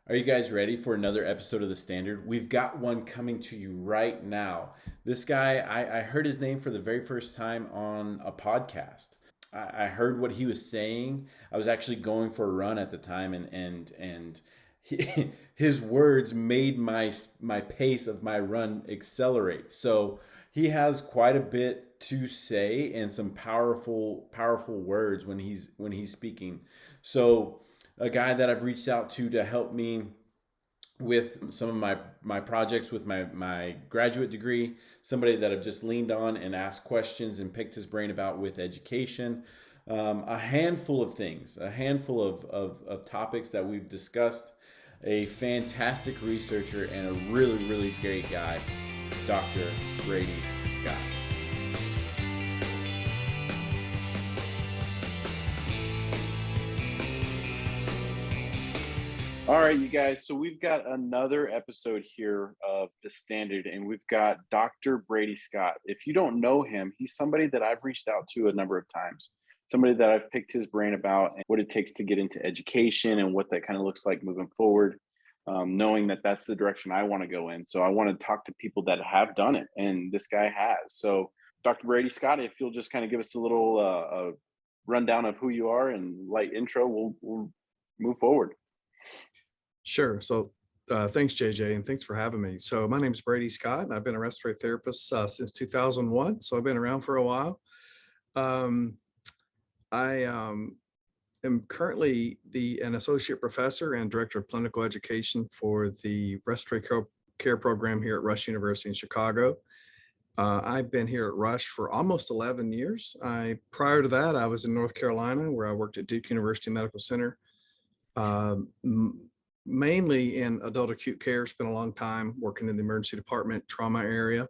Are you guys ready for another episode of The Standard? We've got one coming to you right now. This guy, I heard his name for the very first time on a podcast. I heard what he was saying. I was actually going for a run at the time, and his words made my pace of my run accelerate. So he has quite a bit to say and some powerful words when he's speaking. So a guy that I've reached out to help me with some of my projects with my graduate degree, somebody that I've just leaned on and asked questions and picked his brain about with education, a handful of things, a handful of topics that we've discussed, a fantastic researcher and a really great guy, Dr. Brady Scott. All right, you guys. So we've got another episode here of The Standard, and we've got Dr. Brady Scott. If you don't know him, he's somebody that I've reached out to a number of times, somebody that I've picked his brain about and what it takes to get into education and what that kind of looks like moving forward, knowing that that's the direction I want to go in. So I want to talk to people that have done it, and this guy has. So, Dr. Brady Scott, if you'll just kind of give us a little rundown of who you are and light intro, we'll move forward. Sure. So thanks, JJ, and thanks for having me. So my name is Brady Scott, and I've been a respiratory therapist since 2001. So I've been around for a while. Um, I am currently an associate professor and director of clinical education for the respiratory care program here at Rush University in Chicago. I've been here at Rush for almost 11 years. Prior to that, I was in North Carolina, where I worked at Duke University Medical Center. Um, Mainly in adult acute care, spent a long time working in the emergency department trauma area.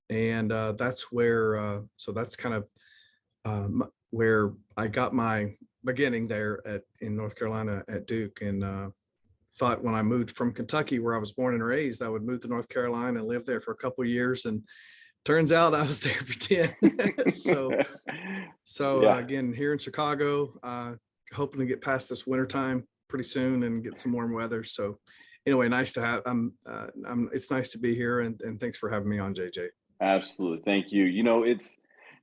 And that's where, so that's kind of where I got my beginning there in North Carolina at Duke. And thought when I moved from Kentucky, where I was born and raised, I would move to North Carolina and live there for a couple of years. And turns out I was there for 10. So Yeah. again, here in Chicago, hoping to get past this wintertime pretty soon and get some warm weather. So anyway, nice to have, it's nice to be here, and thanks for having me on, JJ. Absolutely. Thank you.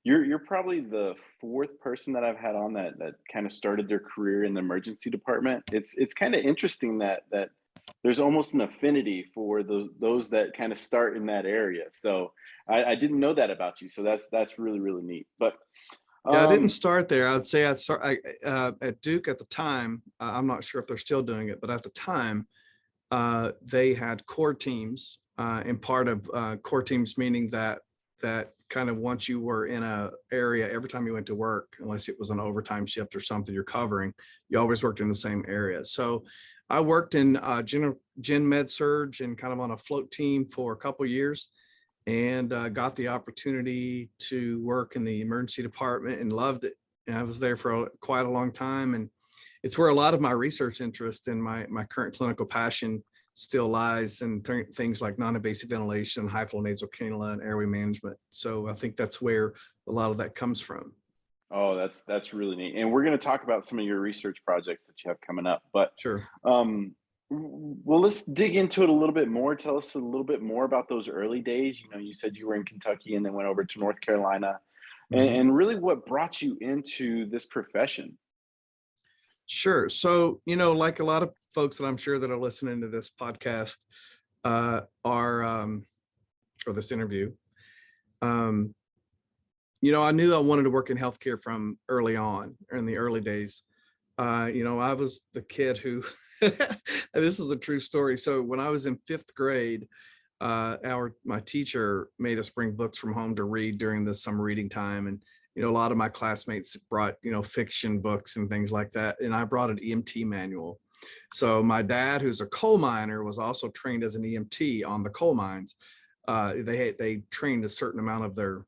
You're probably the fourth person that I've had on that kind of started their career in the emergency department. It's kind of interesting that there's almost an affinity for those that kind of start in that area. So I didn't know that about you. So that's really neat. But Yeah, I didn't um start there. I'd say I'd start at Duke at the time. I'm not sure if they're still doing it, but at the time, they had core teams, and part of core teams meaning that kind of once you were in a area, every time you went to work, unless it was an overtime shift or something you're covering, you always worked in the same area. So I worked in gen med surge and kind of on a float team for a couple of years, and got the opportunity to work in the emergency department and loved it. And I was there for quite a long time, and it's where a lot of my research interest and my current clinical passion still lies, and things like non-invasive ventilation, high flow nasal cannula, and airway management. So I think that's where a lot of that comes from. oh, that's really neat. And we're going to talk about some of your research projects that you have coming up. But Sure. um well, let's dig into it a little bit more. Tell us a little bit more about those early days. You said you were in Kentucky and then went over to North Carolina, and, Mhm. and really what brought you into this profession. Sure. So, like a lot of folks that I'm sure that are listening to this podcast, are, or this interview, um, I knew I wanted to work in healthcare from early on, in the early days. I was the kid who, and this is a true story. So when I was in fifth grade, my teacher made us bring books from home to read during the summer reading time. And, a lot of my classmates brought, fiction books and things like that. And I brought an EMT manual. So my dad, who's a coal miner, was also trained as an EMT on the coal mines. They trained a certain amount of their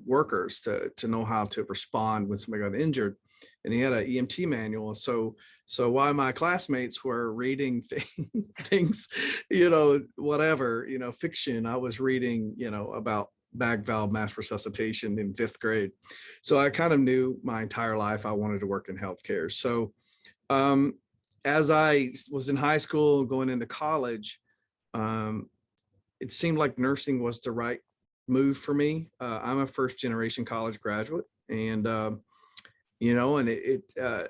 workers to know how to respond when somebody got injured, and he had an EMT manual. So while my classmates were reading things, whatever, fiction, I was reading, about bag valve mass resuscitation in fifth grade. So I kind of knew my entire life I wanted to work in healthcare. So um, as I was in high school going into college, um, it seemed like nursing was the right move for me. I'm a first generation college graduate, and and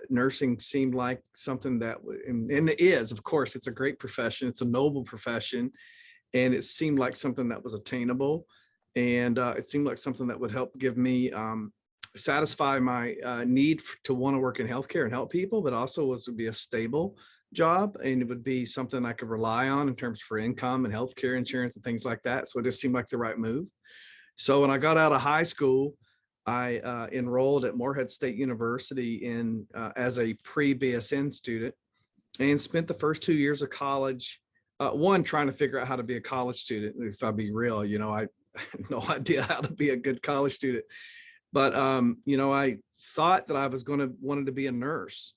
nursing seemed like something that, and it is, of course, it's a great profession. It's a noble profession, and it seemed like something that was attainable, and it seemed like something that would help give me satisfy my need to want to work in healthcare and help people, but also would be a stable job, and it would be something I could rely on in terms for income and healthcare insurance and things like that. So it just seemed like the right move. So when I got out of high school, I enrolled at Morehead State University in as a pre-BSN student, and spent the first 2 years of college, one, trying to figure out how to be a college student. If I be real, I had no idea how to be a good college student. But I thought that I was wanted to be a nurse.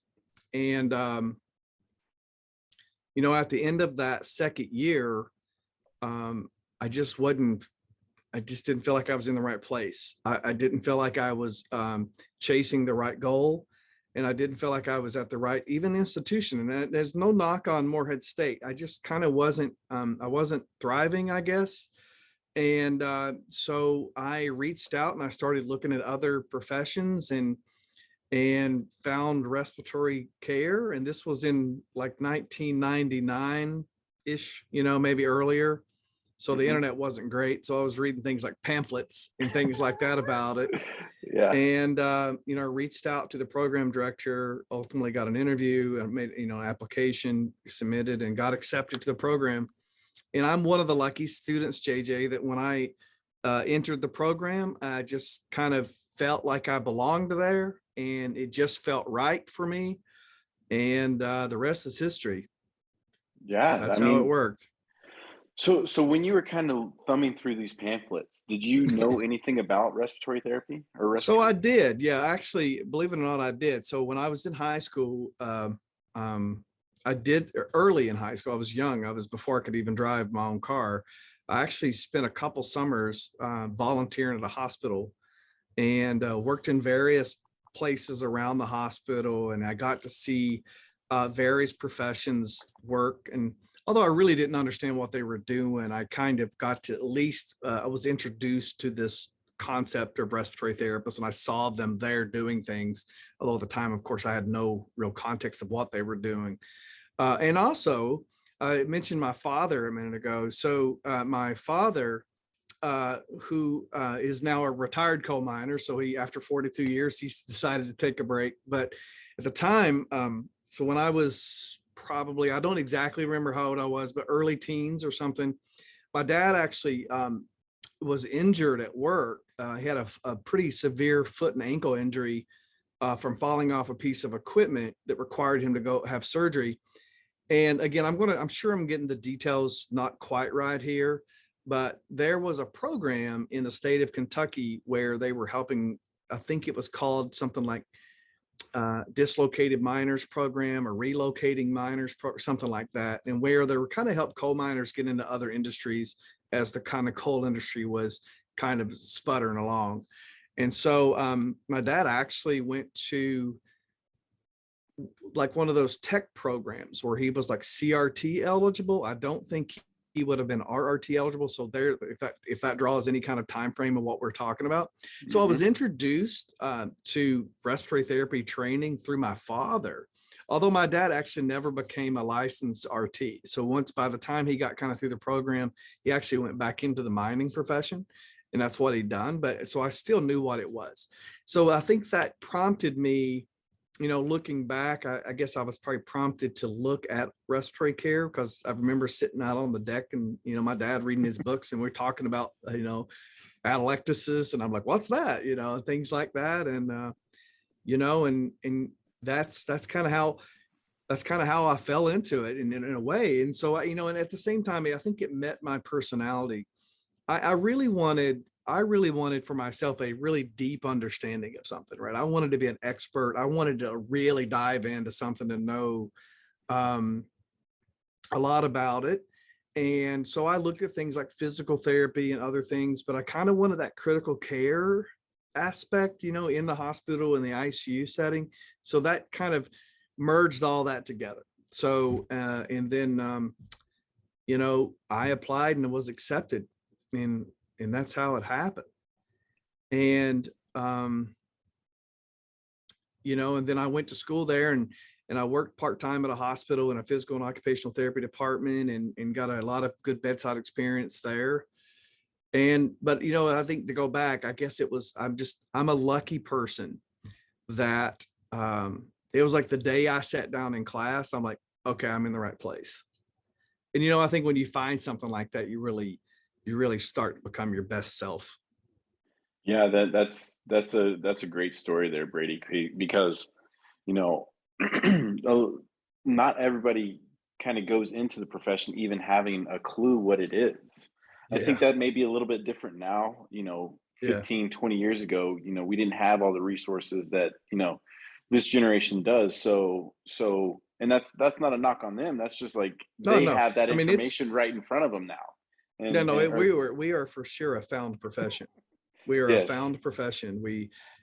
And at the end of that second year, I just didn't feel like I was in the right place. I didn't feel like I was chasing the right goal. And I didn't feel like I was at the right, even institution. And there's no knock on Morehead State. I just kind of wasn't thriving, I guess. And so I reached out and I started looking at other professions, and found respiratory care. And this was in like 1999 ish, maybe earlier. So the internet wasn't great. So I was reading things like pamphlets and things like that about it. Yeah. And, reached out to the program director, ultimately got an interview, and made, an application, submitted, and got accepted to the program. And I'm one of the lucky students, JJ, that when I entered the program, I just kind of felt like I belonged there, and it just felt right for me. And the rest is history. Yeah. That's how it worked. So when you were kind of thumbing through these pamphlets, did you know anything about respiratory therapy or So I respiratory? did. Yeah, actually, believe it or not, I did. So when I was in high school, I did early in high school. I was young. I was before I could even drive my own car. I actually spent a couple summers volunteering at a hospital, and worked in various places around the hospital. And I got to see various professions work. And although I really didn't understand what they were doing, I kind of got to, at least I was introduced to this concept of respiratory therapists, and I saw them there doing things. Although at the time, of course, I had no real context of what they were doing. And also, I mentioned my father a minute ago. So my father, who is now a retired coal miner, so he, after 42 years, he's decided to take a break. But at the time, so when I was probably, I don't exactly remember how old I was, but early teens or something, my dad actually was injured at work. He had a pretty severe foot and ankle injury from falling off a piece of equipment that required him to go have surgery. And again, I'm sure I'm getting the details not quite right here, but there was a program in the state of Kentucky where they were helping, I think it was called something like dislocated miners program, or relocating miners, something like that. And where they were kind of help coal miners get into other industries as the kind of coal industry was kind of sputtering along. And so my dad actually went to like one of those tech programs where he was like CRT eligible. I don't think he would have been RRT eligible. So there, if that draws any kind of time frame of what we're talking about. So I was introduced to respiratory therapy training through my father, although my dad actually never became a licensed RT. So once, by the time he got kind of through the program, he actually went back into the mining profession, and that's what he'd done. But so I still knew what it was. So I think that prompted me, looking back, I guess I was probably prompted to look at respiratory care, because I remember sitting out on the deck and, my dad reading his books, and we're talking about, atelectasis, and I'm like, what's that? Things like that. And, and that's kind of how I fell into it in a way. And so, and at the same time, I think it met my personality. I really wanted for myself a really deep understanding of something, right? I wanted to be an expert. I wanted to really dive into something and know a lot about it. And so I looked at things like physical therapy and other things, but I kind of wanted that critical care aspect, in the hospital, in the ICU setting. So that kind of merged all that together. And then, I applied and was accepted, and that's how it happened. And, and then I went to school there, and I worked part-time at a hospital in a physical and occupational therapy department, and got a lot of good bedside experience there. But I think, to go back, I guess I'm a lucky person that, it was like the day I sat down in class, I'm like, okay, I'm in the right place. And, I think when you find something like that, you really start to become your best self. Yeah, that's a great story there, Brady, because you know, not everybody kind of goes into the profession even having a clue what it is. I Yeah. think that may be a little bit different now, Yeah. 15, 20 years ago, we didn't have all the resources that, this generation does. And that's not a knock on them. That's just like No, they no. have that I mean, information right in front of them now. no, And, no, and or, we are for sure a found profession. We are a yes, found profession.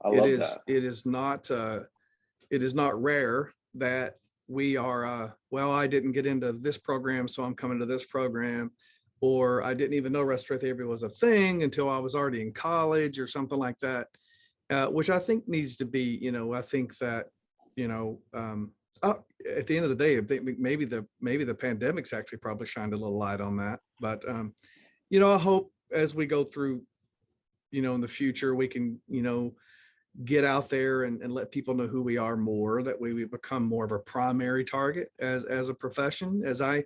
I love that. It is not rare that we are, well, I didn't get into this program, so I'm coming to this program, or I didn't even know respiratory therapy was a thing until I was already in college or something like that, which I think needs to be, I think that, at the end of the day, I think maybe the pandemic's actually probably shined a little light on that. But, I hope as we go through, in the future, we can, get out there and let people know who we are more, that way we become more of a primary target as a profession. And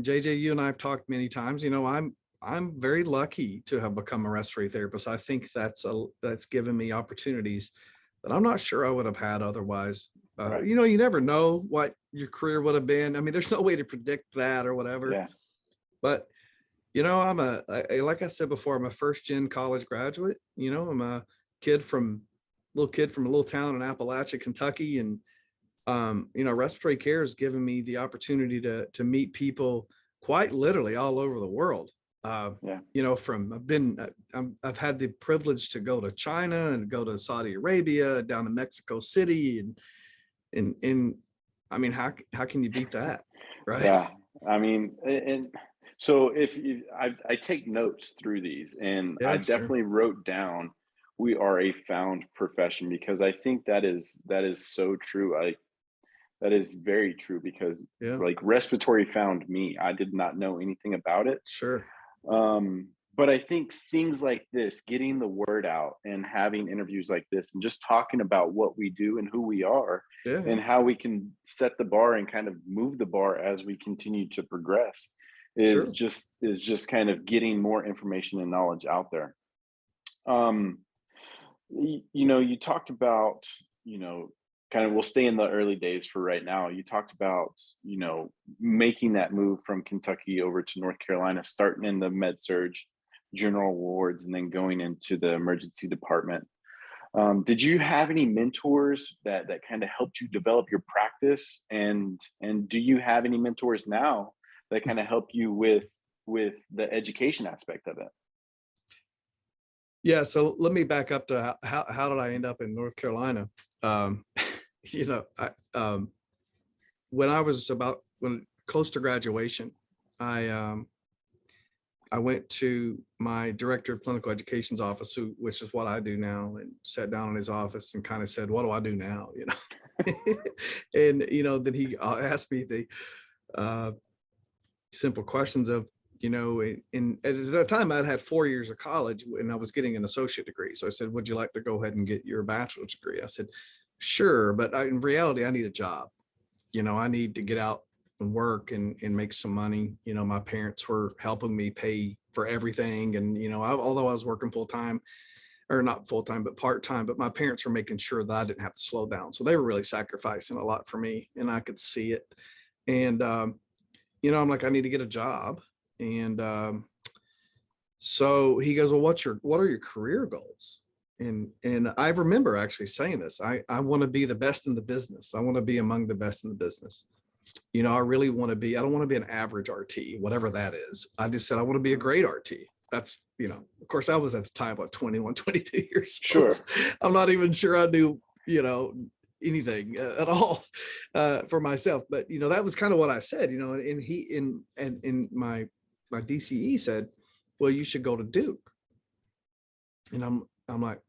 JJ, you and I have talked many times, I'm very lucky to have become a respiratory therapist. I think that's given me opportunities that I'm not sure I would have had otherwise. Right. You never know what your career would have been. I mean, there's no way to predict that or whatever. Yeah. But like I said before, I'm a first gen college graduate. I'm a little kid from a little town in Appalachia, Kentucky. And, respiratory care has given me the opportunity to meet people quite literally all over the world. Yeah. I've had the privilege to go to China and go to Saudi Arabia, down to Mexico City. And I mean, how can you beat that? Right. Yeah. I mean, and so I take notes through these, and I Yeah, sure. definitely wrote down, we are a found profession, because I think that is so true. That is very true, because Yeah, like respiratory found me. I did not know anything about it. sure. But I think things like this, getting the word out and having interviews like this and just talking about what we do and who we are Yeah, and how we can set the bar and kind of move the bar as we continue to progress is sure. just kind of getting more information and knowledge out there. Um, you talked about, kind of, we'll stay in the early days for right now. You talked about, making that move from Kentucky over to North Carolina, starting in the med surge general wards and then going into the emergency department. Did you have any mentors that kind of helped you develop your practice? And do you have any mentors now that kind of help you with the education aspect of it? Yeah. So let me back up to how did I end up in North Carolina? Um, when I was close to graduation, I went to my director of clinical education's office, which is what I do now, and sat down in his office and kind of said, "What do I do now?" And then he asked me the simple questions of, and at that time I'd had 4 years of college and I was getting an associate degree. So I said, "Would you like to go ahead and get your bachelor's degree?" I said, "Sure, but in reality, I need a job. I need to get out and work and make some money." My parents were helping me pay for everything. And, although I was working full time, or not full time, but part time, but my parents were making sure that I didn't have to slow down. So they were really sacrificing a lot for me, and I could see it. And, I'm like, I need to get a job. And so he goes, "Well, what are your career goals?" And I remember actually saying this. I want to be the best in the business. I want to be among the best in the business. I really want to be, I don't want to be an average RT, whatever that is. I just said, I want to be a great RT. That's, of course I was at the time, about 21, 22 years old. Sure. I'm not even sure I knew, anything at all for myself. But, you know, that was kind of what I said, you know, and my DCE said, well, you should go to Duke. And I'm like,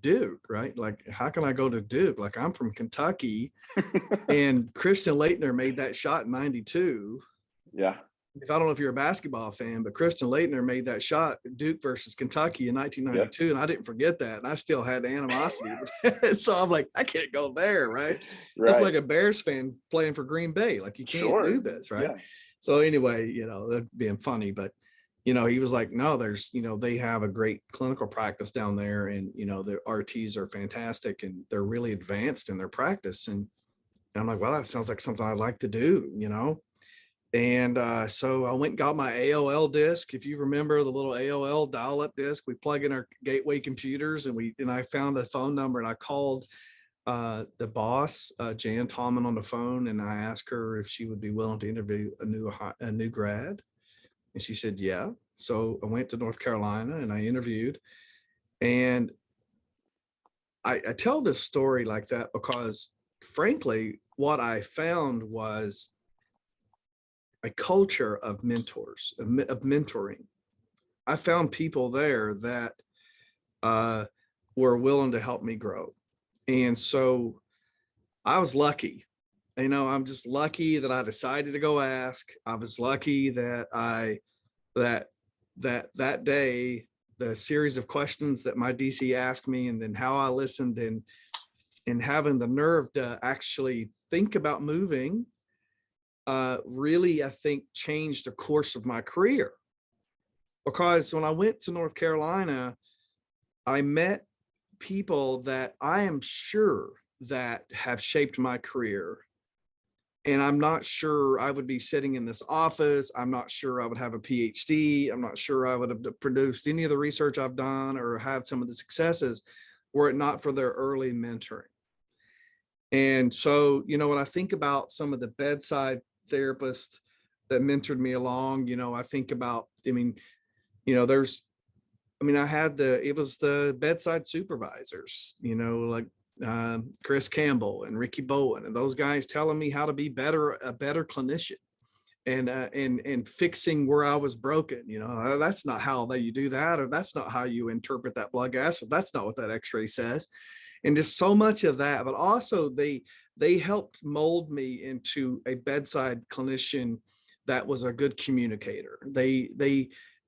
Duke, right? Like, how can I go to Duke? Like, I'm from Kentucky and Christian Laettner made that shot in 92. Yeah. I don't know if you're a basketball fan, but Christian Laettner made that shot, Duke versus Kentucky in 1992. Yep. And I didn't forget that. And I still had animosity. So I'm like, I can't go there, right? It's like a Bears fan playing for Green Bay. Like, you can't do this, right? Yeah. So anyway, you know, that being funny, but, you know, he was like, no, there's, you know, they have a great clinical practice down there. And, you know, the RTs are fantastic and they're really advanced in their practice. And I'm like, well, that sounds like something I'd like to do, you know? And so I went and got my AOL disc. If you remember the little AOL dial-up disc, we plug in our gateway computers, and I found a phone number, and I called the boss, Jan Tallman, on the phone, and I asked her if she would be willing to interview a new grad, and she said yeah. So I went to North Carolina and I interviewed, and I tell this story like that because, frankly, what I found was a culture of mentors, of mentoring. I found people there that were willing to help me grow. And so I was lucky. You know, I'm just lucky that I decided to go ask. I was lucky that that day, the series of questions that my DC asked me, and then how I listened, and having the nerve to actually think about moving, really, I think, changed the course of my career. Because when I went to North Carolina, I met people that I am sure that have shaped my career. And I'm not sure I would be sitting in this office. I'm not sure I would have a PhD. I'm not sure I would have produced any of the research I've done or have some of the successes were it not for their early mentoring. And so, you know, when I think about some of the bedside therapists that mentored me along, you know, I think about, I mean, you know, it was the bedside supervisors, you know, like Chris Campbell and Ricky Bowen, and those guys telling me how to be a better clinician and fixing where I was broken. You know, that's not how you do that, or that's not how you interpret that blood gas, or that's not what that x-ray says. And just so much of that, but also they helped mold me into a bedside clinician that was a good communicator.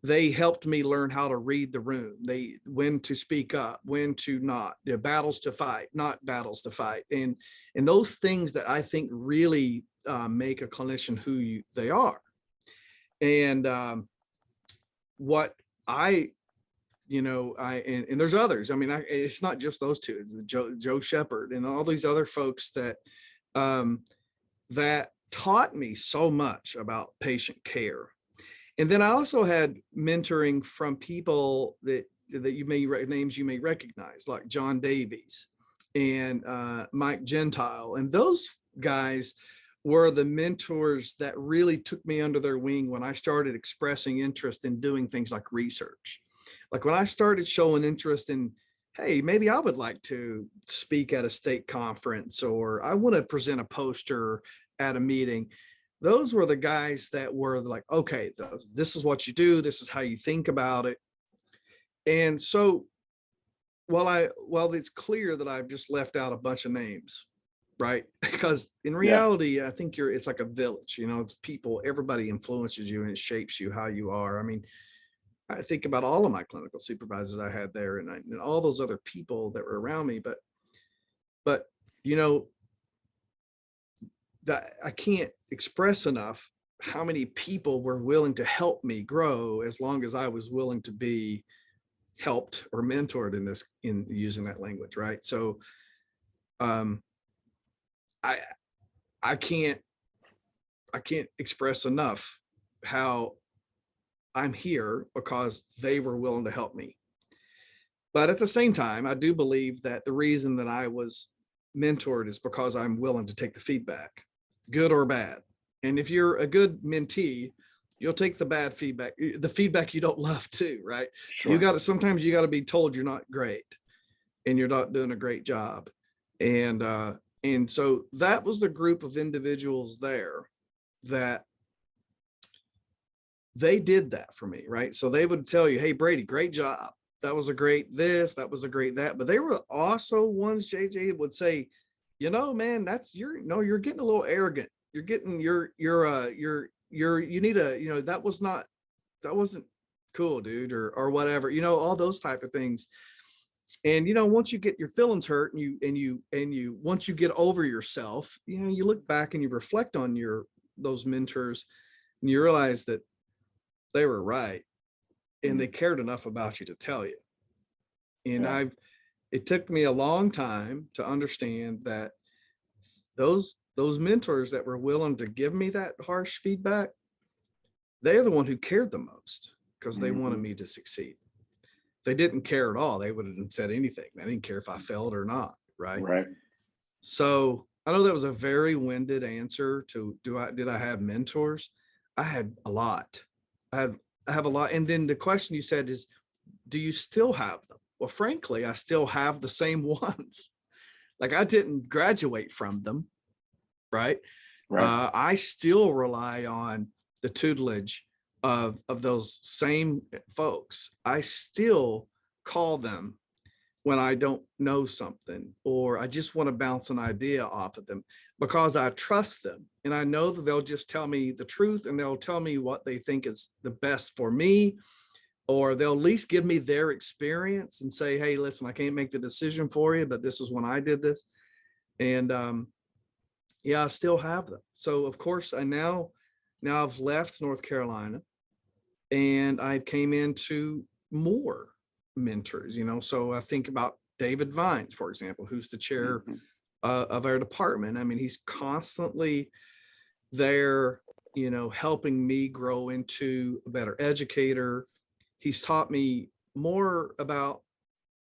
They helped me learn how to read the room. When to speak up, when to not, battles to fight, not battles to fight. And those things that I think really make a clinician who they are. And what I, you know, and there's others. I mean, it's not just those two. It's Joe Shepard and all these other folks that that taught me so much about patient care. And then I also had mentoring from people that names you may recognize, like John Davies and Mike Gentile. And those guys were the mentors that really took me under their wing when I started expressing interest in doing things like research. Like when I started showing interest in, hey, maybe I would like to speak at a state conference, or I want to present a poster at a meeting. Those were the guys that were like, okay, this is what you do. This is how you think about it. And so while it's clear that I've just left out a bunch of names, right? Because in reality, I think it's like a village, you know, it's people, everybody influences you and it shapes you how you are. I mean, I think about all of my clinical supervisors I had there and all those other people that were around me, but you know, that I can't express enough how many people were willing to help me grow as long as I was willing to be helped or mentored in using that language, right? So I can't express enough how I'm here because they were willing to help me. But at the same time, I do believe that the reason that I was mentored is because I'm willing to take the feedback, good or bad. And if you're a good mentee, you'll take the bad feedback, the feedback you don't love too, right? Sure. Sometimes you got to be told you're not great and you're not doing a great job. And so that was the group of individuals there that they did that for me, right? So they would tell you, hey, Brady, great job. That was a great this, that was a great that. But they were also ones, JJ, would say, man, you're getting a little arrogant. You're getting you need a, that wasn't cool, dude, or whatever, all those type of things. And once you get your feelings hurt and you once you get over yourself, you look back and you reflect on those mentors and you realize that they were right and they cared enough about you to tell you. And it took me a long time to understand that those mentors that were willing to give me that harsh feedback, they're the one who cared the most because they wanted me to succeed. If they didn't care at all, they wouldn't have said anything. They didn't care if I failed or not. Right. So I know that was a very winded answer to did I have mentors? I had a lot. I have a lot. And then the question you said is, do you still have them? Well, frankly, I still have the same ones. Like I didn't graduate from them. Right. I still rely on the tutelage of those same folks. I still call them when I don't know something, or I just want to bounce an idea off of them because I trust them. And I know that they'll just tell me the truth and they'll tell me what they think is the best for me, or they'll at least give me their experience and say, hey, listen, I can't make the decision for you, but this is when I did this. And I still have them. So of course now I've left North Carolina and I came into more mentors, so I think about David Vines, for example, who's the chair of our department. I mean, he's constantly there, helping me grow into a better educator. He's taught me more about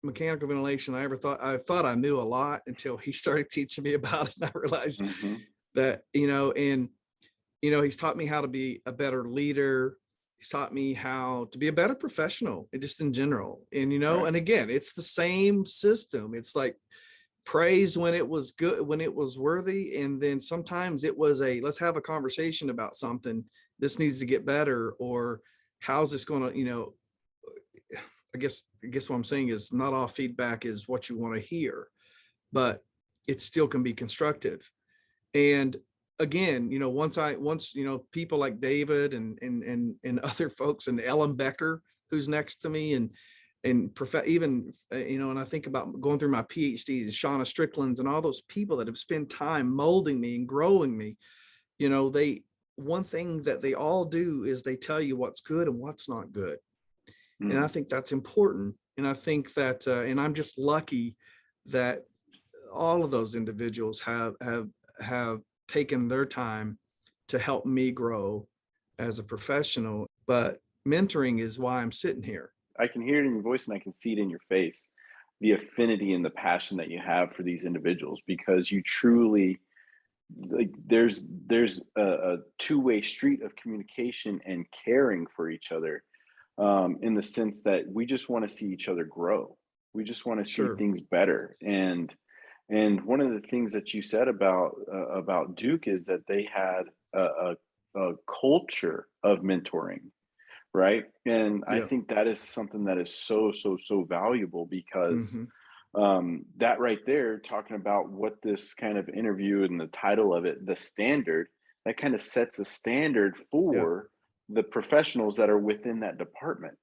mechanical ventilation I thought I knew a lot until he started teaching me about it. And I realized that, he's taught me how to be a better leader. He's taught me how to be a better professional and just in general. And, and again, it's the same system. It's like praise when it was good, when it was worthy. And then sometimes it was let's have a conversation about something. This needs to get better, or how's this going to, I guess what I'm saying is not all feedback is what you want to hear, but it still can be constructive. And again, once people like David and other folks, and Ellen Becker, who's next to me, and and I think about going through my PhDs, Shauna Strickland's, and all those people that have spent time molding me and growing me, one thing that they all do is they tell you what's good and what's not good. And I think that's important. And I think that, and I'm just lucky that all of those individuals have taken their time to help me grow as a professional. But mentoring is why I'm sitting here. I can hear it in your voice and I can see it in your face, the affinity and the passion that you have for these individuals, because you truly, like, there's a two-way street of communication and caring for each other, in the sense that we just want to see each other grow. We just want to see things better. And one of the things that you said about Duke is that they had a culture of mentoring, right? And I think that is something that is so valuable, because that right there, talking about what this kind of interview and the title of it, the standard, that kind of sets a standard for the professionals that are within that department,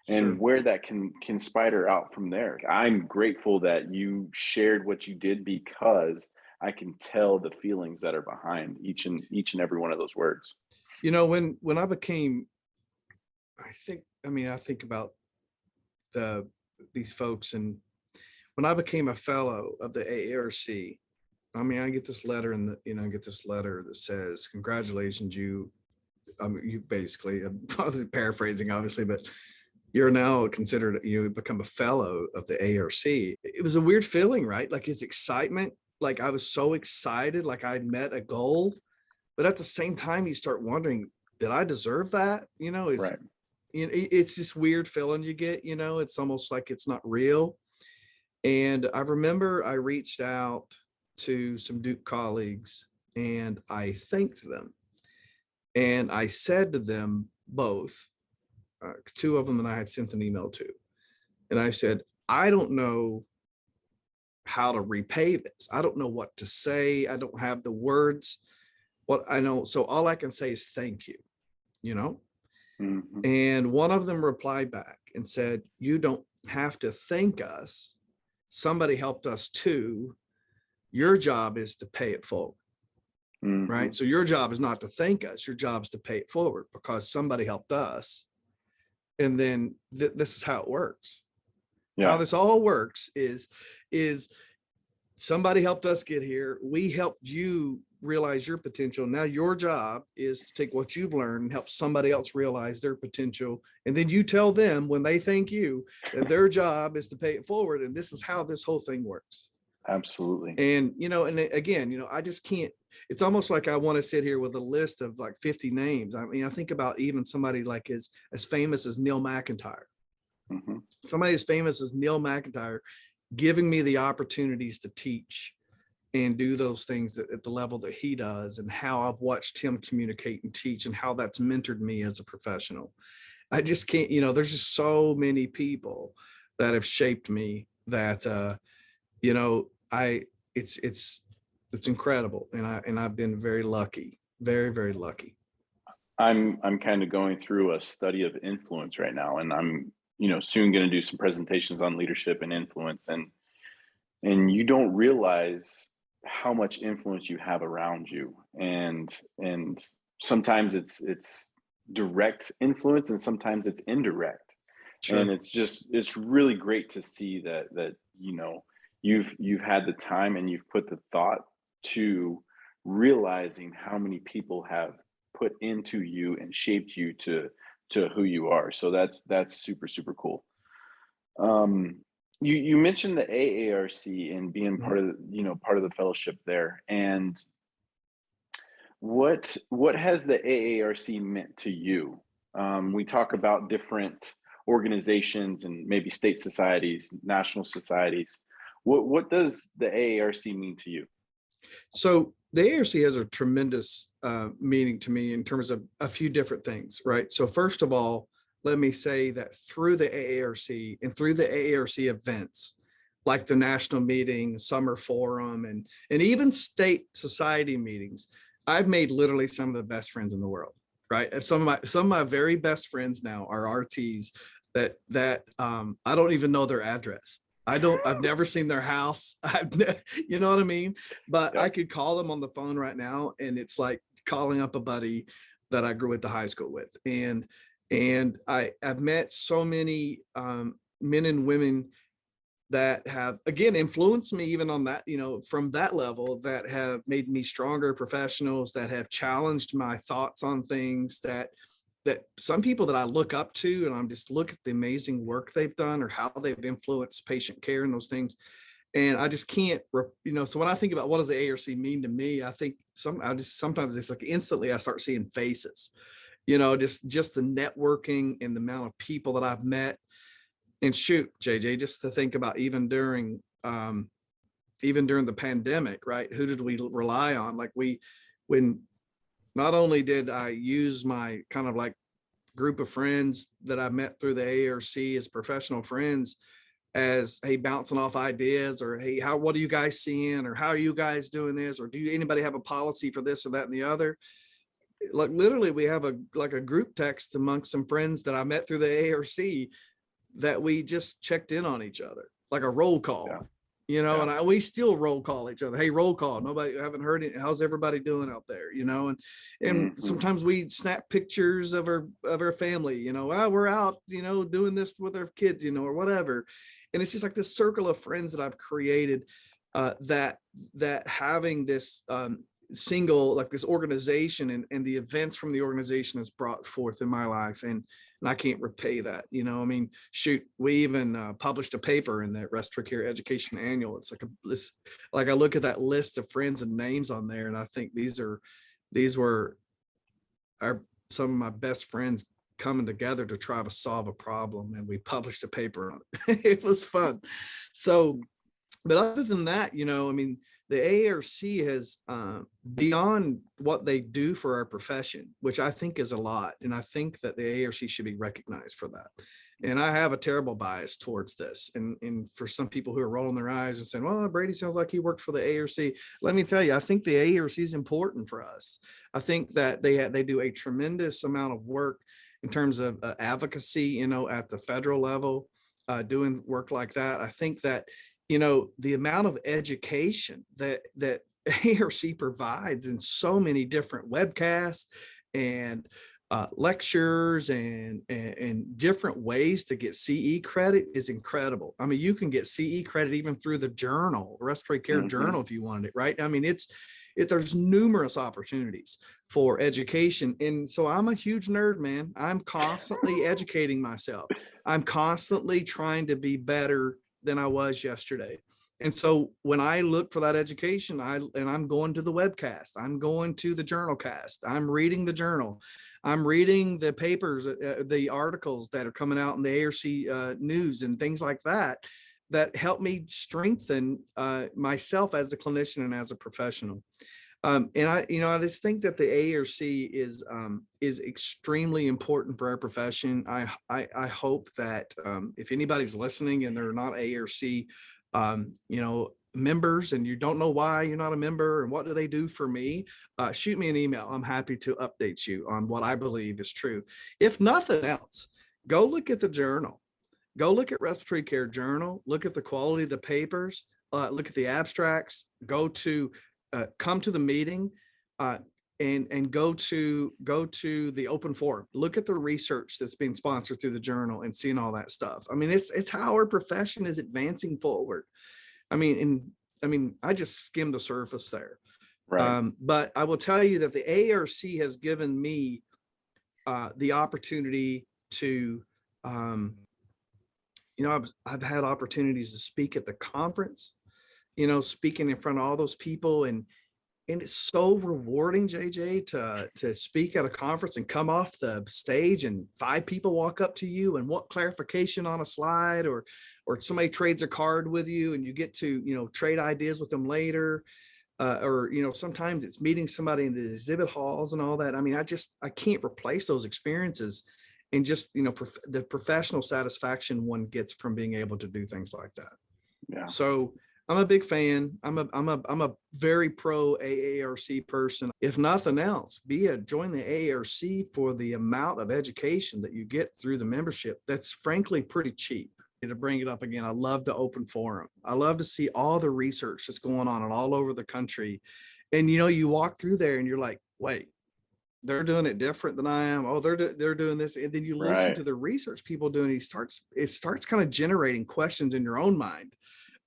and where that can spider out from there. I'm grateful that you shared what you did, because I can tell the feelings that are behind each and every one of those words. When I became, I think about these folks, and when I became a fellow of the AARC, I get this letter that says, congratulations, you basically, I'm probably paraphrasing obviously, but you're now considered, you become a fellow of the ARC. It was a weird feeling, right? Like his excitement, like I was so excited, like I'd met a goal, but at the same time, you start wondering, did I deserve that? It's this weird feeling you get, it's almost like it's not real. And I remember I reached out to some Duke colleagues and I thanked them. And I said to them both, two of them that I had sent an email to, and I said, I don't know how to repay this. I don't know what to say. I don't have the words. What I know, so all I can say is thank you, you know? Mhm. And one of them replied back and said, you don't have to thank us. Somebody helped us too. Your job is to pay it forward, right? Mhm. So your job is not to thank us. Your job is to pay it forward because somebody helped us. And then this is how it works. How Yeah, this all works is somebody helped us get here. We helped you realize your potential. Now your job is to take what you've learned and help somebody else realize their potential. And then you tell them when they thank you that their job is to pay it forward. And this is how this whole thing works. absolutely. And, and again, I just can't, it's almost like I want to sit here with a list of like 50 names. I mean, I think about even somebody like as famous as Neil McIntyre. Mhm. Somebody as famous as Neil McIntyre giving me the opportunities to teach and do those things at the level that he does, and how I've watched him communicate and teach and how that's mentored me as a professional. I just can't, there's just so many people that have shaped me that, I, it's incredible. And I've been very lucky, very, very lucky. I'm kind of going through a study of influence right now, and I'm, soon going to do some presentations on leadership and influence, and you don't realize how much influence you have around you, and sometimes it's direct influence and sometimes it's indirect. And Sure. it's really great to see that you've had the time and you've put the thought to realizing how many people have put into you and shaped you to who you are. So that's super super cool. um you mentioned the AARC and being Mhm. part of part of the fellowship there, and what has the AARC meant to you? We talk about different organizations and maybe state societies, national societies. What does the AARC mean to you? So the ARC has a tremendous meaning to me in terms of a few different things, right? So first of all, let me say that through the AARC and through the AARC events, like the national meeting, summer forum, and even state society meetings, I've made literally some of the best friends in the world, right? And some of my very best friends now are RTs that I don't even know their address. I've never seen their house. You know what I mean? But I Yep. could call them on the phone right now, and it's like calling up a buddy that I grew at the high school with. And I've met so many men and women that have again influenced me even on that, from that level, that have made me stronger professionals, that have challenged my thoughts on things, that some people that I look up to, and I'm just look at the amazing work they've done or how they've influenced patient care and those things. And I just can't, so when I think about what does the ARC mean to me, I think I just sometimes it's like instantly I start seeing faces, just the networking and the amount of people that I've met. And shoot, JJ, just to think about even during the pandemic, right? Who did we rely on? Like when not only did I use my kind of like group of friends that I met through the ARC as professional friends, as hey, bouncing off ideas, or hey, what are you guys seeing, or how are you guys doing this, or do anybody have a policy for this or that and the other? Like literally we have a group text amongst some friends that I met through the ARC that we just checked in on each other, like a roll Yeah. call, Yeah. and we still roll call each other. Hey, roll call. Nobody, haven't heard it. How's everybody doing out there? And Hmm. sometimes we snap pictures of our family, we're out, doing this with our kids, or whatever. And it's just like this circle of friends that I've created, that having this, single, like this organization and the events from the organization has brought forth in my life. And I can't repay that. I mean, shoot, we even published a paper in the Respiratory Education Annual. It's like I look at that list of friends and names on there, and I think these were some of my best friends coming together to try to solve a problem, and we published a paper on it. It was fun. So, but other than that, I mean, the AARC has, beyond what they do for our profession, which I think is a lot, and I think that the AARC should be recognized for that. And I have a terrible bias towards this. And for some people who are rolling their eyes and saying, well, Brady sounds like he worked for the AARC. Let me tell you, I think the AARC is important for us. I think that they do a tremendous amount of work in terms of advocacy, at the federal level, doing work like that. I think that, the amount of education that AARC provides in so many different webcasts and lectures and different ways to get CE credit is incredible. I mean, you can get CE credit even through the journal, Respiratory Care Journal, if you wanted it, right? I mean, there's numerous opportunities for education. And so I'm a huge nerd, man. I'm constantly educating myself. I'm constantly trying to be better than I was yesterday. And so when I look for that education, I'm going to the webcast, I'm going to the journal cast, I'm reading the journal, I'm reading the papers, the articles that are coming out in the AARC news and things like that, that help me strengthen myself as a clinician and as a professional. And I just think that the AARC is extremely important for our profession. I hope that if anybody's listening and they're not AARC, members, and you don't know why you're not a member and what do they do for me, shoot me an email. I'm happy to update you on what I believe is true. If nothing else, go look at the journal. Go look at Respiratory Care Journal. Look at the quality of the papers. Look at the abstracts. Come to the meeting, and go to the open forum. Look at the research that's being sponsored through the journal and seeing all that stuff. I mean, it's how our profession is advancing forward. I mean, I just skimmed the surface there. Right. But I will tell you that the AARC has given me the opportunity to, I've had opportunities to speak at the conference, speaking in front of all those people, and it's so rewarding, JJ, to speak at a conference and come off the stage and 5 people walk up to you and want clarification on a slide, or somebody trades a card with you and you get to, trade ideas with them later. Or sometimes it's meeting somebody in the exhibit halls and all that. I mean, I can't replace those experiences, and just, the professional satisfaction one gets from being able to do things like that. Yeah. So I'm a big fan. I'm a very pro AARC person. If nothing else, join the AARC for the amount of education that you get through the membership. That's frankly pretty cheap. To bring it up again, I love the open forum. I love to see all the research that's going on all over the country. And, you walk through there and you're like, wait, they're doing it different than I am. Oh, they're doing this. And then you listen to the research people doing, it starts kind of generating questions in your own mind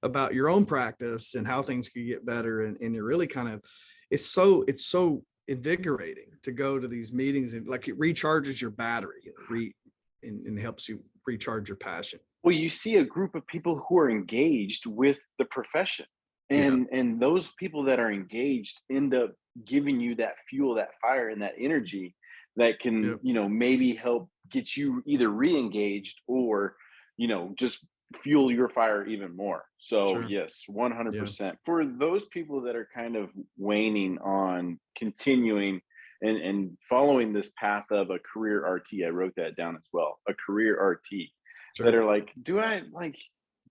about your own practice and how things could get better. And you're really kind of, it's so invigorating to go to these meetings, and like it recharges your battery and helps you recharge your passion. Well, you see a group of people who are engaged with the profession, and those people that are engaged end up giving you that fuel, that fire, and that energy that can, maybe help get you either re-engaged or, just fuel your fire even more. So Sure. Yes, 100%. For those people that are kind of waning on continuing and following this path of a career RT, I wrote that down as well, a career RT. Sure. That are like, do I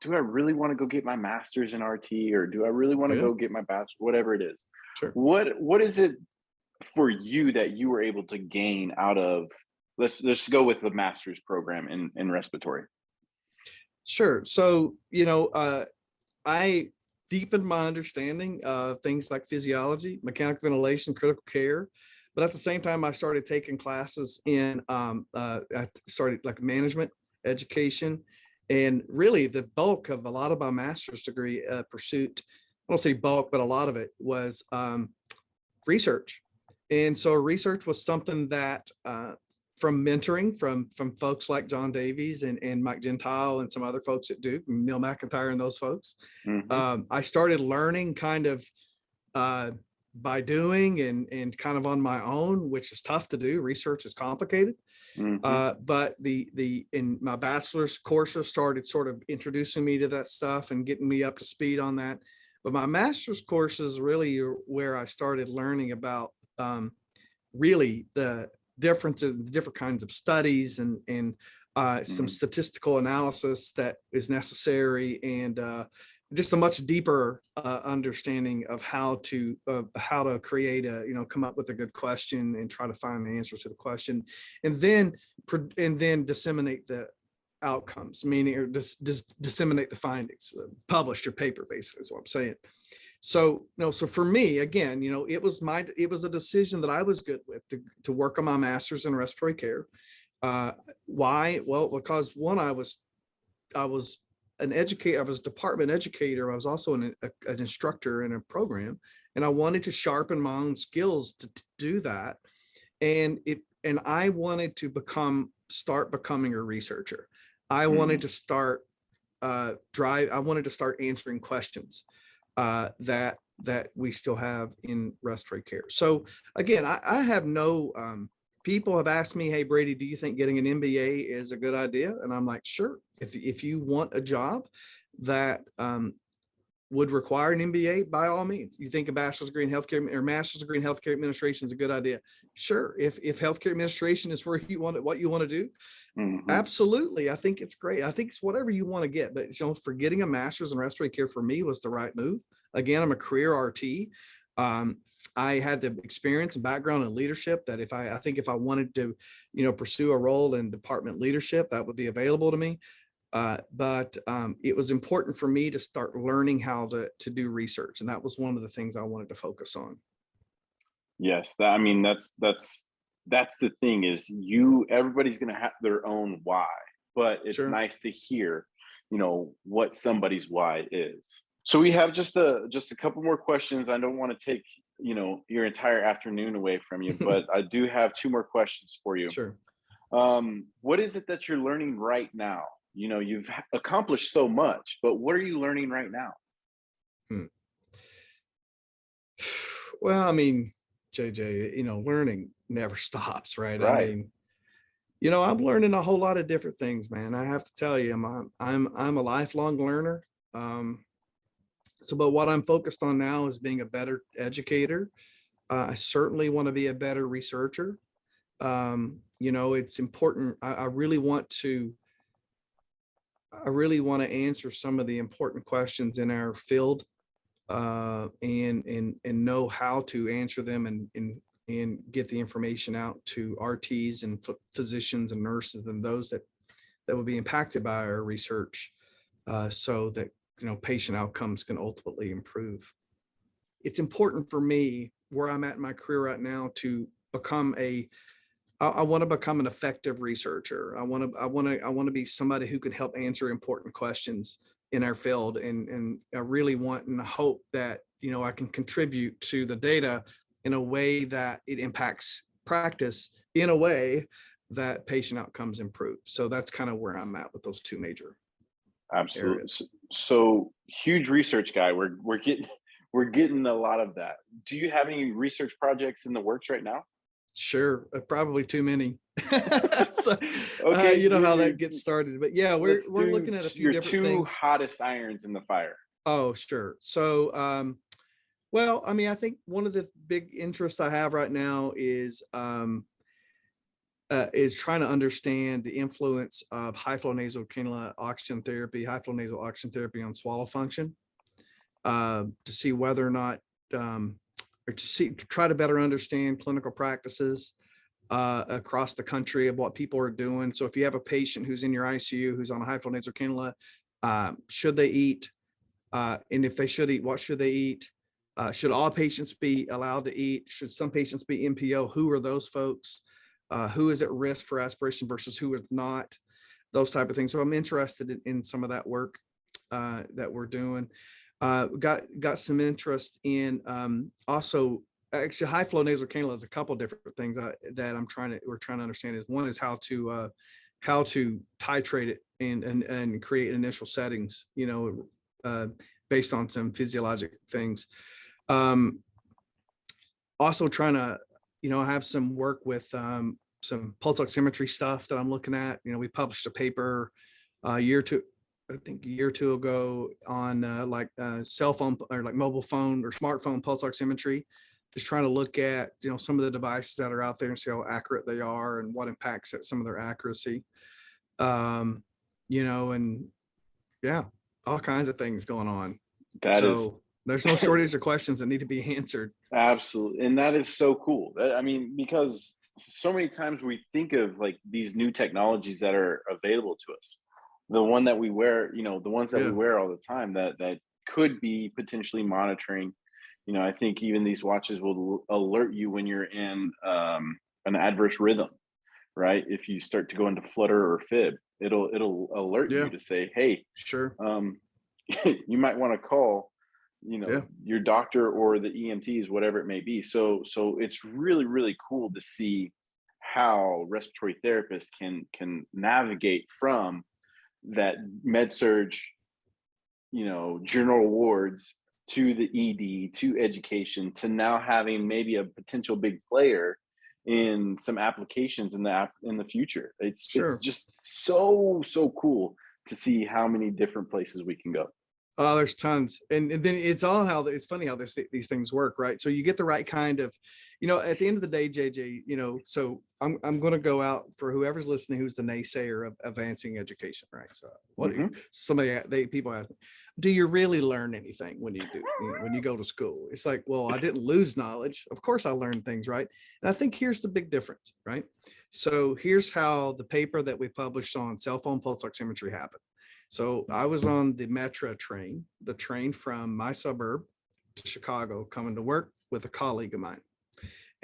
really want to go get my master's in RT, or do I really want to go get my bachelor, whatever it is? Sure. What is it for you that you were able to gain out of, let's go with the master's program in respiratory? Sure. So, I deepened my understanding of things like physiology, mechanical ventilation, critical care. But at the same time, I started taking classes in, I started like management, education, and really the bulk of a lot of my master's degree pursuit, I don't say bulk, but a lot of it was research. And so research was something that from mentoring from folks like John Davies and Mike Gentile and some other folks at Duke, Neil McIntyre and those folks, I started learning kind of by doing and kind of on my own, which is tough to do. Research is complicated. But in my bachelor's courses started sort of introducing me to that stuff and getting me up to speed on that. But my master's courses really are where I started learning about really the differences, the different kinds of studies and some statistical analysis that is necessary, and just a much deeper understanding of how to create come up with a good question and try to find the answers to the question, and then disseminate the outcomes, meaning or disseminate the findings, publish your paper, basically is what I'm saying. So, so for me, again, it was a decision that I was good with to work on my master's in respiratory care. Why? Well, because one, I was an educator, I was a department educator. I was also an instructor in a program, and I wanted to sharpen my own skills to do that. And I wanted to start becoming a researcher. I wanted to start I wanted to start answering questions that we still have in respiratory care. So again, I have no, people have asked me, hey, Brady, do you think getting an MBA is a good idea? And I'm like, sure. If you want a job that would require an MBA, by all means. You think a bachelor's degree in healthcare or master's degree in healthcare administration is a good idea? Sure. If healthcare administration is where you want it, what you want to do, absolutely. I think it's great. I think it's whatever you want to get. But for getting a master's in respiratory care for me was the right move. Again, I'm a career RT. I had the experience and background in leadership that if I wanted to, pursue a role in department leadership, that would be available to me. But it was important for me to start learning how to do research. And that was one of the things I wanted to focus on. Yes. That's the thing is everybody's going to have their own why, but it's nice to hear, what somebody's why is. So we have just a couple more questions. I don't want to take, your entire afternoon away from you, but I do have 2 more questions for you. Sure. What is it that you're learning right now? You've accomplished so much, but what are you learning right now? Well, I mean, JJ, learning never stops, right? Right. I mean, I'm learning a whole lot of different things, man. I have to tell you, I'm a lifelong learner. But what I'm focused on now is being a better educator. I certainly want to be a better researcher. It's important. I really want to answer some of the important questions in our field, and know how to answer them and get the information out to RTs and physicians and nurses and those that will be impacted by our research, so that patient outcomes can ultimately improve. It's important for me where I'm at in my career right now to become I want to become an effective researcher. I want to be somebody who can help answer important questions in our field. And I really want and hope that, I can contribute to the data in a way that it impacts practice in a way that patient outcomes improve. So that's kind of where I'm at with those 2 major Absolutely. areas. So huge research guy. We're getting a lot of that. Do you have any research projects in the works right now? Sure, probably too many. So, okay, how that gets started. But yeah, we're looking at a few different things. Your 2 hottest irons in the fire. Oh, sure. So, well, I mean, I think one of the big interests I have right now is trying to understand the influence of high flow nasal cannula oxygen therapy, high flow nasal oxygen therapy on swallow function, to see whether or not, or to try to better understand clinical practices across the country of what people are doing. So if you have a patient who's in your ICU who's on a high flow nasal cannula, should they eat? And if they should eat, what should they eat? Should all patients be allowed to eat? Should some patients be NPO? Who are those folks? Who is at risk for aspiration versus who is not? Those type of things. So I'm interested in some of that work that we're doing. Got some interest in also actually high flow nasal cannula is a couple of different things that we're trying to understand. Is one is how to titrate it and create initial settings, based on some physiologic things. Also trying to, have some work with some pulse oximetry stuff that I'm looking at. We published a paper a year or two ago on cell phone or like mobile phone or smartphone pulse oximetry, just trying to look at, some of the devices that are out there and see how accurate they are and what impacts at some of their accuracy. And yeah, all kinds of things going on. There's no shortage of questions that need to be answered. Absolutely. And that is so cool. I mean, because so many times we think of like these new technologies that are available to us. The one that we wear, the ones that we wear all the time that could be potentially monitoring. I think even these watches will alert you when you're in an adverse rhythm, right? If you start to go into flutter or fib, it'll alert you to say, hey, sure, you might want to call your doctor or the EMTs, whatever it may be. So it's really, really cool to see how respiratory therapists can navigate from that med surge, general wards to the ED, to education, to now having maybe a potential big player in some applications in the future. It's just so cool to see how many different places we can go. Oh, there's tons. And then it's funny how these things work, right? So you get the right kind of, at the end of the day, JJ, so I'm going to go out for whoever's listening, who's the naysayer of advancing education, right? So people ask me, do you really learn anything when you go to school? It's like, well, I didn't lose knowledge. Of course I learned things, right? And I think here's the big difference, right? So here's how the paper that we published on cell phone pulse oximetry happened. So I was on the Metro train, the train from my suburb to Chicago, coming to work with a colleague of mine.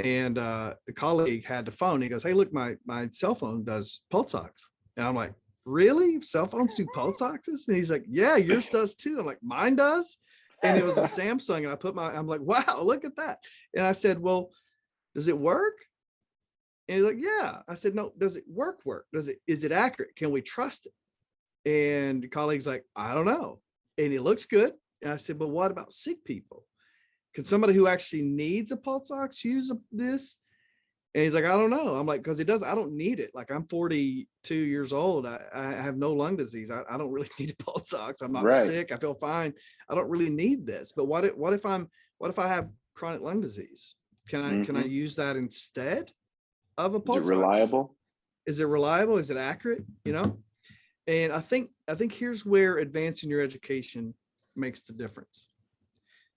And the colleague had the phone. He goes, hey, look, my cell phone does pulse ox. And I'm like, really? Cell phones do pulse oxes? And he's like, yeah, yours does too. I'm like, mine does? And it was a Samsung. And I'm like, wow, look at that. And I said, well, does it work? And he's like, yeah. I said, no, does it work? Is it accurate? Can we trust it? And the colleague's like, I don't know. And it looks good. And I said, but what about sick people? Can somebody who actually needs a pulse ox use this? And he's like, I don't know. I'm like, because it does, I don't need it. Like, I'm 42 years old. I have no lung disease. I don't really need a pulse ox. I'm not sick. I feel fine. I don't really need this. But what if I have chronic lung disease? Can I use that instead of a pulse ox? Is it reliable? Is it reliable? Is it accurate? And I think here's where advancing your education makes the difference.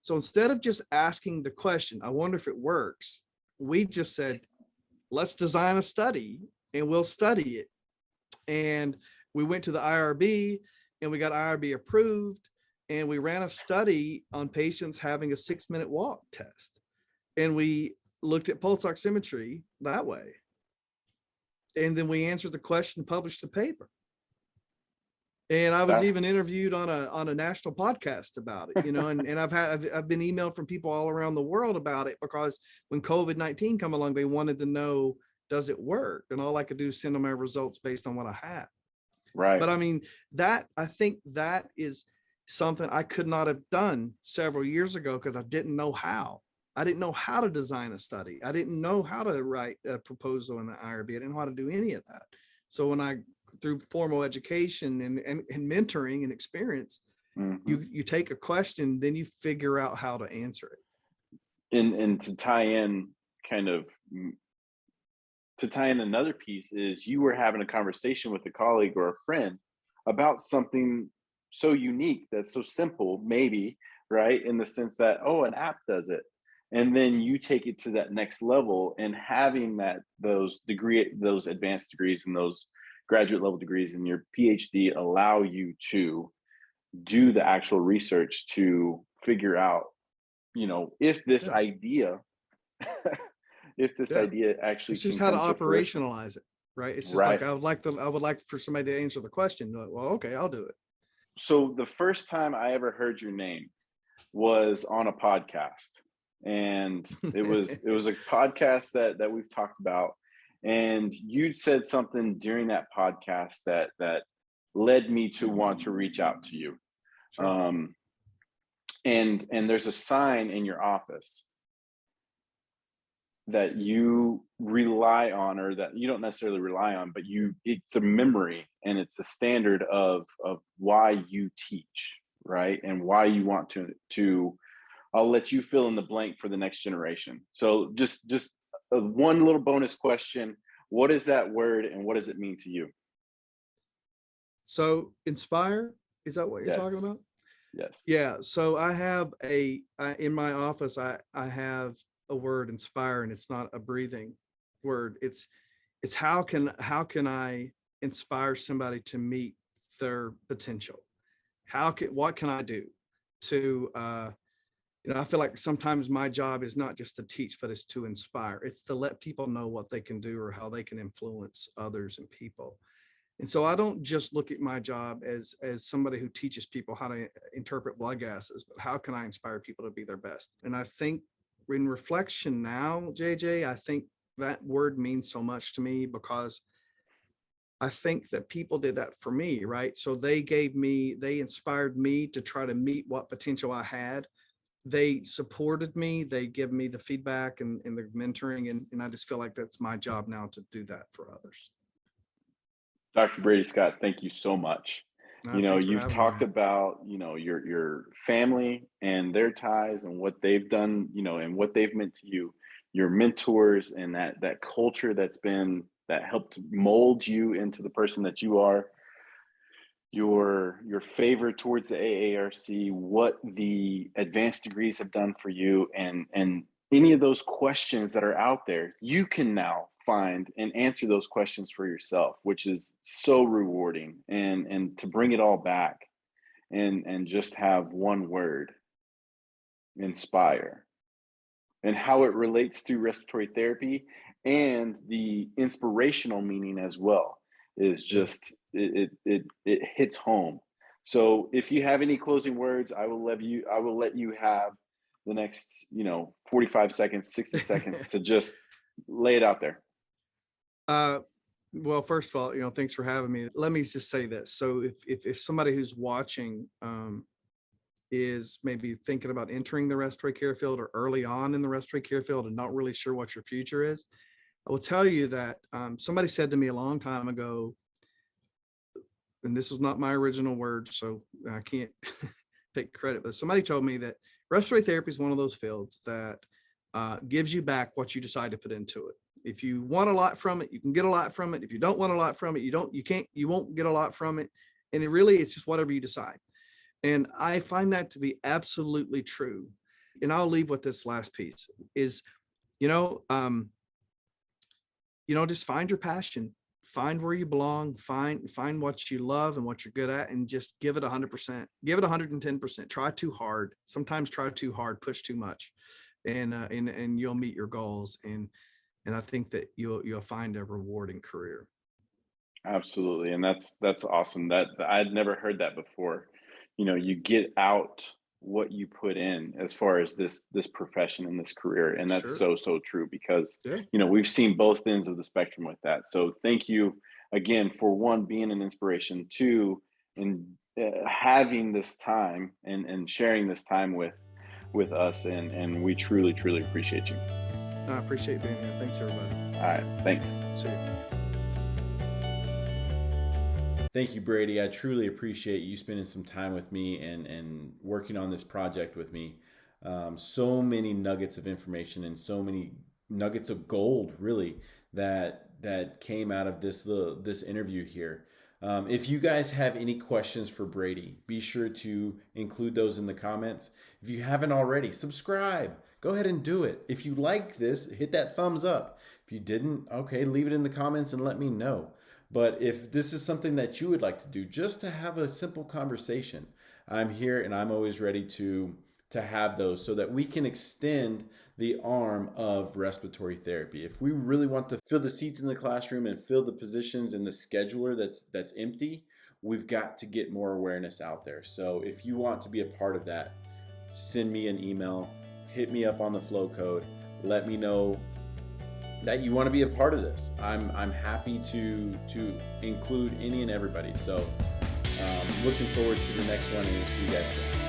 So instead of just asking the question, I wonder if it works, we just said, let's design a study and we'll study it. And we went to the IRB and we got IRB approved, and we ran a study on patients having a 6-minute walk test. And we looked at pulse oximetry that way. And then we answered the question, published a paper. And I was even interviewed on a national podcast about it, and I've been emailed from people all around the world about it, because when COVID-19 come along, they wanted to know, does it work? And all I could do is send them my results based on what I had. Right. But I mean, I think that is something I could not have done several years ago, because I didn't know how. I didn't know how to design a study. I didn't know how to write a proposal in the IRB. I didn't know how to do any of that. So through formal education and mentoring and experience, you take a question, then you figure out how to answer it. And to tie in another piece is, you were having a conversation with a colleague or a friend about something so unique, that's so simple, maybe, right? In the sense that, an app does it. And then you take it to that next level, and having those advanced degrees and those graduate level degrees and your PhD allow you to do the actual research to figure out, if this idea, idea actually, it's just how to operationalize it, right? It's just like, I would like for somebody to answer the question. Like, well, okay, I'll do it. So the first time I ever heard your name was on a podcast, and it was a podcast that we've talked about. And you said something during that podcast that led me to want to reach out to you. Sure. And there's a sign in your office that you rely on, or that you don't necessarily rely on, but it's a memory and it's a standard of why you teach, right? And why you want to I'll let you fill in the blank for the next generation. So just one little bonus question. What is that word and what does it mean to you? So inspire, is that what you're talking Yes. about? Yes. Yeah. So I have in my office, I have a word, inspire, and it's not a breathing word. It's how can I inspire somebody to meet their potential? What can I do to, I feel like sometimes my job is not just to teach, but it's to inspire. It's to let people know what they can do or how they can influence others and people. And so I don't just look at my job as somebody who teaches people how to interpret blood gases, but how can I inspire people to be their best? And I think in reflection now, JJ, I think that word means so much to me because I think that people did that for me, right? So they inspired me to try to meet what potential I had. They supported me, they give me the feedback and the mentoring. And I just feel like that's my job now to do that for others. Dr. Brady Scott, thank you so much. Thanks for You've having talked me. about, your family and their ties and what they've done, and what they've meant to you, your mentors, and that culture that helped mold you into the person that you are, your favor towards the AARC, what the advanced degrees have done for you, and any of those questions that are out there, you can now find and answer those questions for yourself, which is so rewarding. And to bring it all back and just have one word, inspire, and how it relates to respiratory therapy and the inspirational meaning as well is just it hits home. So if you have any closing words, I will let you have the next 45 seconds, 60 seconds to just lay it out there. Well, first of all, thanks for having me. Let me just say this. So if somebody who's watching is maybe thinking about entering the respiratory care field or early on in the respiratory care field and not really sure what your future is, I will tell you that somebody said to me a long time ago, and this is not my original words, so I can't take credit, but somebody told me that respiratory therapy is one of those fields that gives you back what you decide to put into it. If you want a lot from it, you can get a lot from it. If you don't want a lot from it, you won't get a lot from it. And it's just whatever you decide. And I find that to be absolutely true. And I'll leave with this last piece is, just find your passion, find where you belong, find what you love and what you're good at, and just give it 100%, give it 110%. Try too hard. Sometimes try too hard, push too much, and you'll meet your goals. And I think that you'll find a rewarding career. Absolutely. And that's awesome. That I'd never heard that before. You get out what you put in as far as this profession and this career. And that's Sure. so true because, Yeah. we've seen both ends of the spectrum with that. So thank you again for one, being an inspiration, two, and having this time and sharing this time with us. And we truly appreciate you. I appreciate being here. Thanks, everybody. All right. Thanks. See you. Thank you, Brady. I truly appreciate you spending some time with me and working on this project with me. So many nuggets of information and so many nuggets of gold, really, that came out of this interview here. If you guys have any questions for Brady, be sure to include those in the comments. If you haven't already, subscribe. Go ahead and do it. If you like this, hit that thumbs up. If you didn't, okay, leave it in the comments and let me know. But if this is something that you would like to do, just to have a simple conversation, I'm here and I'm always ready to have those so that we can extend the arm of respiratory therapy. If we really want to fill the seats in the classroom and fill the positions in the scheduler that's empty, we've got to get more awareness out there. So if you want to be a part of that, send me an email, hit me up on the flow code, let me know that you want to be a part of this. I'm happy to include any and everybody. So looking forward to the next one, and we'll see you guys soon.